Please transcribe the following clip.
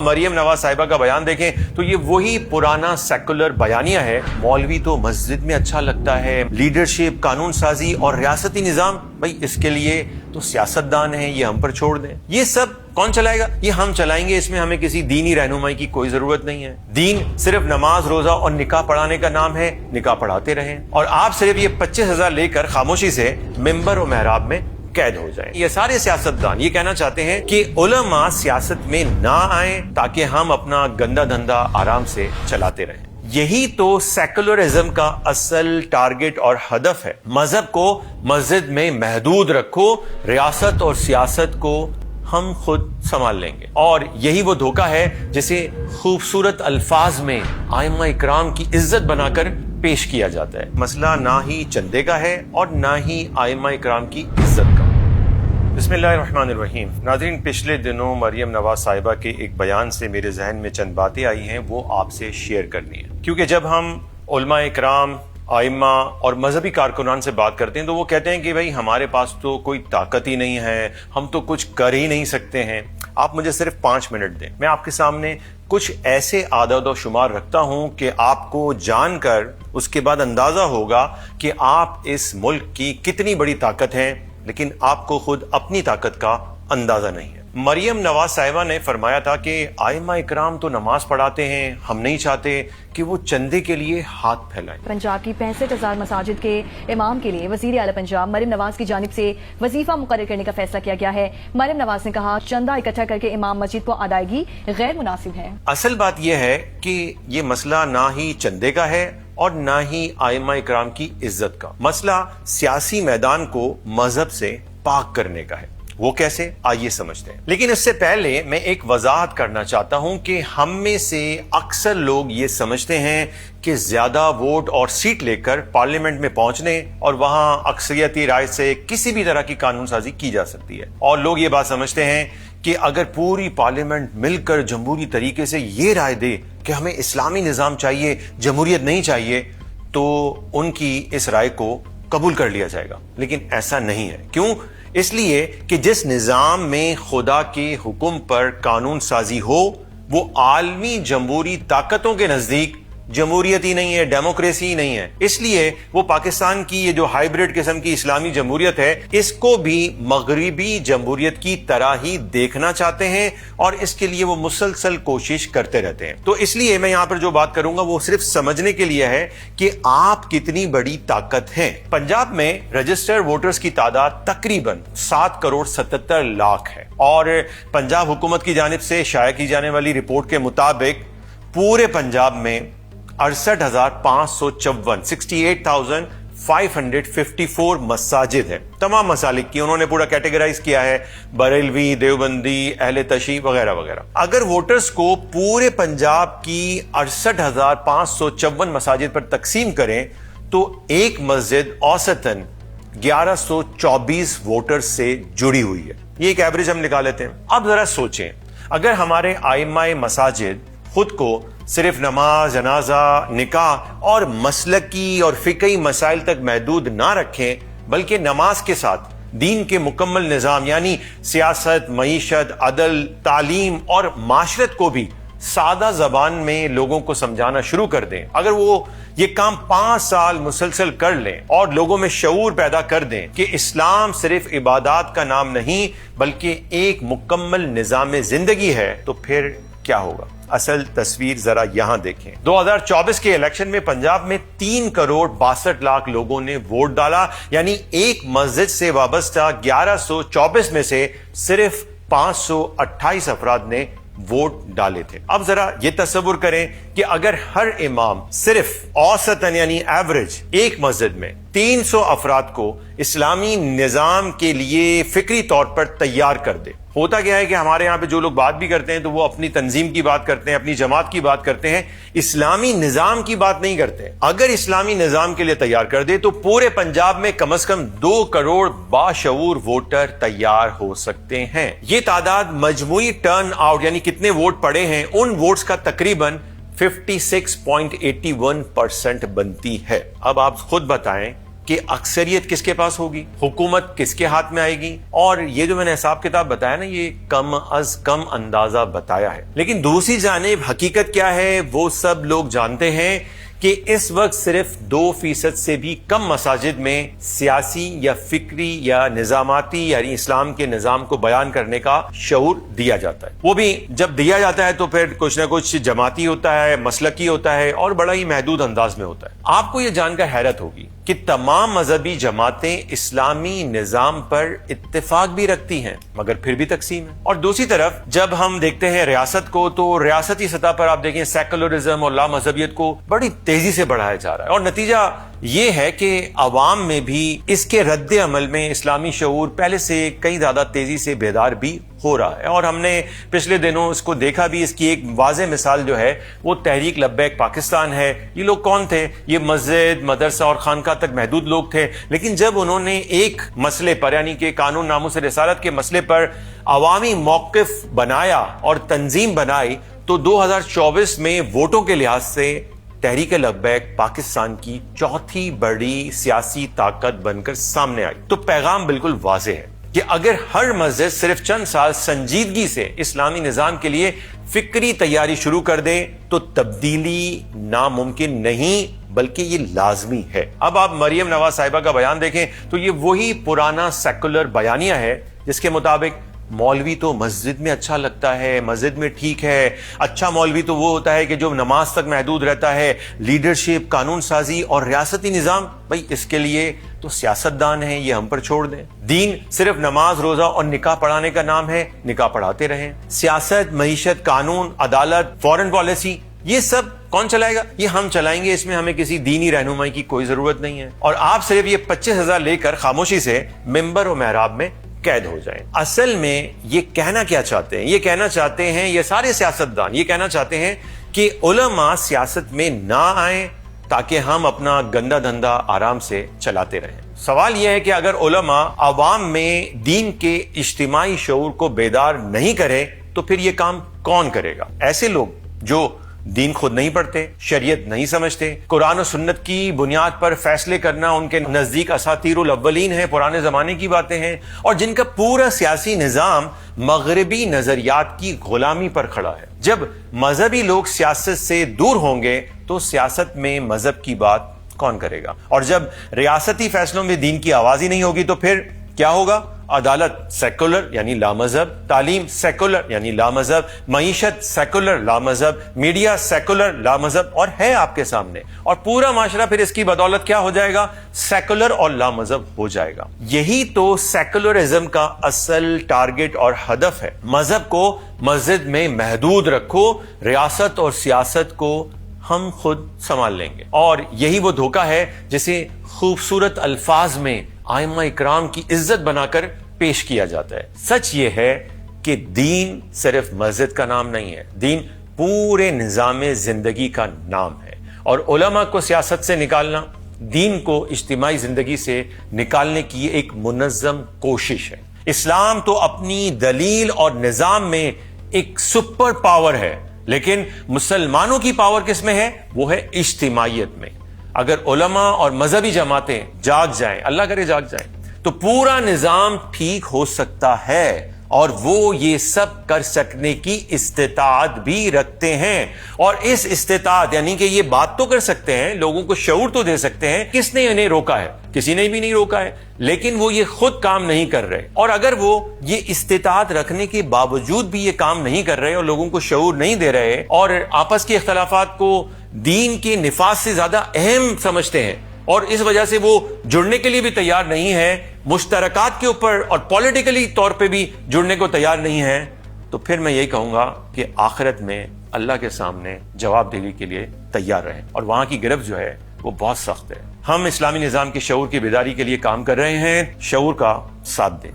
مریم نواز صاحبہ کا بیان دیکھیں تو یہ وہی پرانا سیکولر بیانیہ ہے، مولوی تو مسجد میں اچھا لگتا ہے، لیڈرشپ، قانون سازی اور ریاستی نظام، بھائی اس کے لیے تو سیاستدان ہیں، یہ ہم پر چھوڑ دیں۔ یہ سب کون چلائے گا؟ یہ ہم چلائیں گے، اس میں ہمیں کسی دینی رہنمائی کی کوئی ضرورت نہیں ہے۔ دین صرف نماز، روزہ اور نکاح پڑھانے کا نام ہے، نکاح پڑھاتے رہیں اور آپ صرف یہ 25,000 لے کر خاموشی سے ممبر و محراب میں قید ہو جائیں۔ یہ سارے سیاستدان یہ کہنا چاہتے ہیں کہ علماء سیاست میں نہ آئیں تاکہ ہم اپنا گندا دھندا آرام سے چلاتے رہیں۔ یہی تو سیکولرزم کا اصل ٹارگٹ اور ہدف ہے۔ مذہب کو مسجد میں محدود رکھو، ریاست اور سیاست کو ہم خود سنبھال لیں گے۔ اور یہی وہ دھوکہ ہے جسے خوبصورت الفاظ میں ائمہ اکرام کی عزت بنا کر پیش کیا جاتا ہے۔ مسئلہ نہ ہی چندے کا ہے اور نہ ہی ائمہ اکرام کی عزت کا۔ بسم اللہ الرحمن الرحیم۔ ناظرین، پچھلے دنوں مریم نواز صاحبہ کے ایک بیان سے میرے ذہن میں چند باتیں آئی ہیں، وہ آپ سے شیئر کرنی ہے، کیونکہ جب ہم علماء اکرام، ائمہ اور مذہبی کارکنان سے بات کرتے ہیں تو وہ کہتے ہیں کہ بھائی ہمارے پاس تو کوئی طاقت ہی نہیں ہے، ہم تو کچھ کر ہی نہیں سکتے ہیں۔ آپ مجھے صرف 5 منٹ دیں، میں آپ کے سامنے کچھ ایسے اعداد و شمار رکھتا ہوں کہ آپ کو جان کر اس کے بعد اندازہ ہوگا کہ آپ اس ملک کی کتنی بڑی طاقت ہیں، لیکن آپ کو خود اپنی طاقت کا اندازہ نہیں ہے۔ مریم نواز صاحبہ نے فرمایا تھا کہ ائمہ اکرام تو نماز پڑھاتے ہیں، ہم نہیں چاہتے کہ وہ چندے کے لیے ہاتھ پھیلائیں۔ پنجاب کی 65,000 مساجد کے امام کے لیے وزیر اعلی پنجاب مریم نواز کی جانب سے وظیفہ مقرر کرنے کا فیصلہ کیا گیا ہے۔ مریم نواز نے کہا چندہ اکٹھا کر کے امام مسجد کو ادائیگی غیر مناسب ہے۔ اصل بات یہ ہے کہ یہ مسئلہ نہ ہی چندے کا ہے اور نہ ہی ائمہ اکرام کی عزت کا، مسئلہ سیاسی میدان کو مذہب سے پاک کرنے کا ہے۔ وہ کیسے؟ آئیے سمجھتے ہیں۔ لیکن اس سے پہلے میں ایک وضاحت کرنا چاہتا ہوں کہ ہم میں سے اکثر لوگ یہ سمجھتے ہیں کہ زیادہ ووٹ اور سیٹ لے کر پارلیمنٹ میں پہنچنے اور وہاں اکثریتی رائے سے کسی بھی طرح کی قانون سازی کی جا سکتی ہے، اور لوگ یہ بات سمجھتے ہیں کہ اگر پوری پارلیمنٹ مل کر جمہوری طریقے سے یہ رائے دے کہ ہمیں اسلامی نظام چاہیے، جمہوریت نہیں چاہیے، تو ان کی اس رائے کو قبول کر لیا جائے گا۔ لیکن ایسا نہیں ہے۔ کیوں؟ اس لیے کہ جس نظام میں خدا کے حکم پر قانون سازی ہو وہ عالمی جمہوری طاقتوں کے نزدیک جمہوریت ہی نہیں ہے، ڈیموکریسی ہی نہیں ہے۔ اس لیے وہ پاکستان کی یہ جو ہائیبرڈ قسم کی اسلامی جمہوریت ہے، اس کو بھی مغربی جمہوریت کی طرح ہی دیکھنا چاہتے ہیں اور اس کے لیے وہ مسلسل کوشش کرتے رہتے ہیں۔ تو اس لیے میں یہاں پر جو بات کروں گا وہ صرف سمجھنے کے لیے ہے کہ آپ کتنی بڑی طاقت ہیں۔ پنجاب میں رجسٹرڈ ووٹرز کی تعداد تقریباً 7,77,00,000 ہے، اور پنجاب حکومت کی جانب سے شائع کی جانے والی رپورٹ کے مطابق پورے پنجاب میں 68,554 68,554 مساجد ہے۔ تمام مسالک کی انہوں نے پورا کیٹیگرائز کیا ہے، بریلوی، دیوبندی، اہل تشیع وغیرہ وغیرہ۔ اگر ووٹرز کو پورے پنجاب کی 68,554 مساجد پر تقسیم کریں تو ایک مسجد اوسطاً 1124 ووٹرز سے جڑی ہوئی ہے۔ یہ ایک ایوریج ہم نکال لیتے ہیں۔ اب ذرا سوچیں، اگر ہمارے ائمہ مساجد خود کو صرف نماز، جنازہ، نکاح اور مسلکی اور فقہی مسائل تک محدود نہ رکھیں، بلکہ نماز کے ساتھ دین کے مکمل نظام یعنی سیاست، معیشت، عدل، تعلیم اور معاشرت کو بھی سادہ زبان میں لوگوں کو سمجھانا شروع کر دیں، اگر وہ یہ کام 5 سال مسلسل کر لیں اور لوگوں میں شعور پیدا کر دیں کہ اسلام صرف عبادات کا نام نہیں بلکہ ایک مکمل نظام زندگی ہے، تو پھر کیا ہوگا؟ اصل تصویر ذرا یہاں دیکھیں۔ 2024 کے الیکشن میں پنجاب میں 3,62,00,000 لوگوں نے ووٹ ڈالا، یعنی ایک مسجد سے وابستہ 1124 میں سے صرف 528 افراد نے ووٹ ڈالے تھے۔ اب ذرا یہ تصور کریں کہ اگر ہر امام صرف اوسطاً یعنی ایوریج ایک مسجد میں 300 افراد کو اسلامی نظام کے لیے فکری طور پر تیار کر دے۔ ہوتا کیا ہے کہ ہمارے یہاں پہ جو لوگ بات بھی کرتے ہیں تو وہ اپنی تنظیم کی بات کرتے ہیں، اپنی جماعت کی بات کرتے ہیں، اسلامی نظام کی بات نہیں کرتے۔ اگر اسلامی نظام کے لیے تیار کر دے تو پورے پنجاب میں کم از کم 2 کروڑ باشعور ووٹر تیار ہو سکتے ہیں۔ یہ تعداد مجموعی ٹرن آؤٹ یعنی کتنے ووٹ پڑے ہیں ان ووٹس کا تقریباً 56.81% بنتی ہے۔ اب آپ خود بتائیں کہ اکثریت کس کے پاس ہوگی, حکومت کس کے ہاتھ میں آئے گی. اور یہ جو میں نے حساب کتاب بتایا نا, یہ کم از کم اندازہ بتایا ہے. لیکن دوسری جانب حقیقت کیا ہے وہ سب لوگ جانتے ہیں کہ اس وقت صرف 2% سے بھی کم مساجد میں سیاسی یا فکری یا نظاماتی یعنی اسلام کے نظام کو بیان کرنے کا شعور دیا جاتا ہے. وہ بھی جب دیا جاتا ہے تو پھر کچھ نہ کچھ جماعتی ہوتا ہے, مسلکی ہوتا ہے اور بڑا ہی محدود انداز میں ہوتا ہے. آپ کو یہ جان کر حیرت ہوگی کہ تمام مذہبی جماعتیں اسلامی نظام پر اتفاق بھی رکھتی ہیں مگر پھر بھی تقسیم ہے. اور دوسری طرف جب ہم دیکھتے ہیں ریاست کو تو ریاستی سطح پر آپ دیکھیں سیکولرزم اور لامذہبیت کو بڑی تیزی سے بڑھایا جا رہا ہے, اور نتیجہ یہ ہے کہ عوام میں بھی اس کے رد عمل میں اسلامی شعور پہلے سے کئی زیادہ تیزی سے بیدار بھی ہو رہا ہے. اور ہم نے پچھلے دنوں اس کو دیکھا بھی. اس کی ایک واضح مثال جو ہے وہ تحریک لبیک پاکستان ہے. یہ لوگ کون تھے؟ یہ مسجد, مدرسہ اور خانقاہ تک محدود لوگ تھے, لیکن جب انہوں نے ایک مسئلے پر یعنی کہ قانون ناموس رسالت کے مسئلے پر عوامی موقف بنایا اور تنظیم بنائی تو 2024 میں ووٹوں کے لحاظ سے تحریک لبیک پاکستان کی چوتھی بڑی سیاسی طاقت بن کر سامنے آئی. تو پیغام بالکل واضح ہے کہ اگر ہر مسجد صرف چند سال سنجیدگی سے اسلامی نظام کے لیے فکری تیاری شروع کر دے تو تبدیلی ناممکن نہیں بلکہ یہ لازمی ہے. اب آپ مریم نواز صاحبہ کا بیان دیکھیں تو یہ وہی پرانا سیکولر بیانیہ ہے جس کے مطابق مولوی تو مسجد میں اچھا لگتا ہے, مسجد میں ٹھیک ہے. اچھا مولوی تو وہ ہوتا ہے کہ جو نماز تک محدود رہتا ہے. لیڈرشپ, قانون سازی اور ریاستی نظام, بھائی اس کے لیے تو سیاستدان ہیں, یہ ہم پر چھوڑ دیں. دین صرف نماز, روزہ اور نکاح پڑھانے کا نام ہے, نکاح پڑھاتے رہیں. سیاست, معیشت, قانون, عدالت, فارن پالیسی, یہ سب کون چلائے گا؟ یہ ہم چلائیں گے. اس میں ہمیں کسی دینی رہنمائی کی کوئی ضرورت نہیں ہے. اور آپ صرف یہ 25,000 لے کر خاموشی سے ممبر و محراب میں قید ہو جائیں. اصل میں یہ کہنا کیا چاہتے ہیں؟ یہ کہنا چاہتے ہیں, یہ سارے سیاستدان یہ کہنا چاہتے ہیں کہ علماء سیاست میں نہ آئیں تاکہ ہم اپنا گندا دھندا آرام سے چلاتے رہیں. سوال یہ ہے کہ اگر علماء عوام میں دین کے اجتماعی شعور کو بیدار نہیں کرے تو پھر یہ کام کون کرے گا؟ ایسے لوگ جو دین خود نہیں پڑھتے, شریعت نہیں سمجھتے, قرآن و سنت کی بنیاد پر فیصلے کرنا ان کے نزدیک اساطیر الاولین ہے, پرانے زمانے کی باتیں ہیں, اور جن کا پورا سیاسی نظام مغربی نظریات کی غلامی پر کھڑا ہے. جب مذہبی لوگ سیاست سے دور ہوں گے تو سیاست میں مذہب کی بات کون کرے گا؟ اور جب ریاستی فیصلوں میں دین کی آواز ہی نہیں ہوگی تو پھر کیا ہوگا؟ عدالت سیکولر یعنی لامذہب, تعلیم سیکولر یعنی لامذہب, معیشت سیکولر لامذہب, میڈیا سیکولر لامذہب, اور ہے آپ کے سامنے. اور پورا معاشرہ پھر اس کی بدولت کیا ہو جائے گا؟ سیکولر اور لامذہب ہو جائے گا. یہی تو سیکولرزم کا اصل ٹارگٹ اور ہدف ہے. مذہب کو مسجد میں محدود رکھو, ریاست اور سیاست کو ہم خود سنبھال لیں گے. اور یہی وہ دھوکہ ہے جسے خوبصورت الفاظ میں ائمہ اکرام کی عزت بنا کر پیش کیا جاتا ہے. سچ یہ ہے کہ دین صرف مسجد کا نام نہیں ہے, دین پورے نظام زندگی کا نام ہے. اور علماء کو سیاست سے نکالنا دین کو اجتماعی زندگی سے نکالنے کی ایک منظم کوشش ہے. اسلام تو اپنی دلیل اور نظام میں ایک سپر پاور ہے, لیکن مسلمانوں کی پاور کس میں ہے؟ وہ ہے اجتماعیت میں. اگر علماء اور مذہبی جماعتیں جاگ جائیں, اللہ کرے جاگ جائیں, تو پورا نظام ٹھیک ہو سکتا ہے. اور وہ یہ سب کر سکنے کی استطاعت بھی رکھتے ہیں. اور اس استطاعت یعنی کہ یہ بات تو کر سکتے ہیں, لوگوں کو شعور تو دے سکتے ہیں. کس نے انہیں روکا ہے؟ کسی نے بھی نہیں روکا ہے, لیکن وہ یہ خود کام نہیں کر رہے. اور اگر وہ یہ استطاعت رکھنے کے باوجود بھی یہ کام نہیں کر رہے اور لوگوں کو شعور نہیں دے رہے اور آپس کے اختلافات کو دین کے نفاذ سے زیادہ اہم سمجھتے ہیں اور اس وجہ سے وہ جڑنے کے لیے بھی تیار نہیں ہے, مشترکات کے اوپر اور پولیٹیکلی طور پہ بھی جڑنے کو تیار نہیں ہے, تو پھر میں یہی کہوں گا کہ آخرت میں اللہ کے سامنے جواب دہی کے لیے تیار رہیں. اور وہاں کی گرفت جو ہے وہ بہت سخت ہے. ہم اسلامی نظام کے شعور کی بیداری کے لیے کام کر رہے ہیں, شعور کا ساتھ دیں.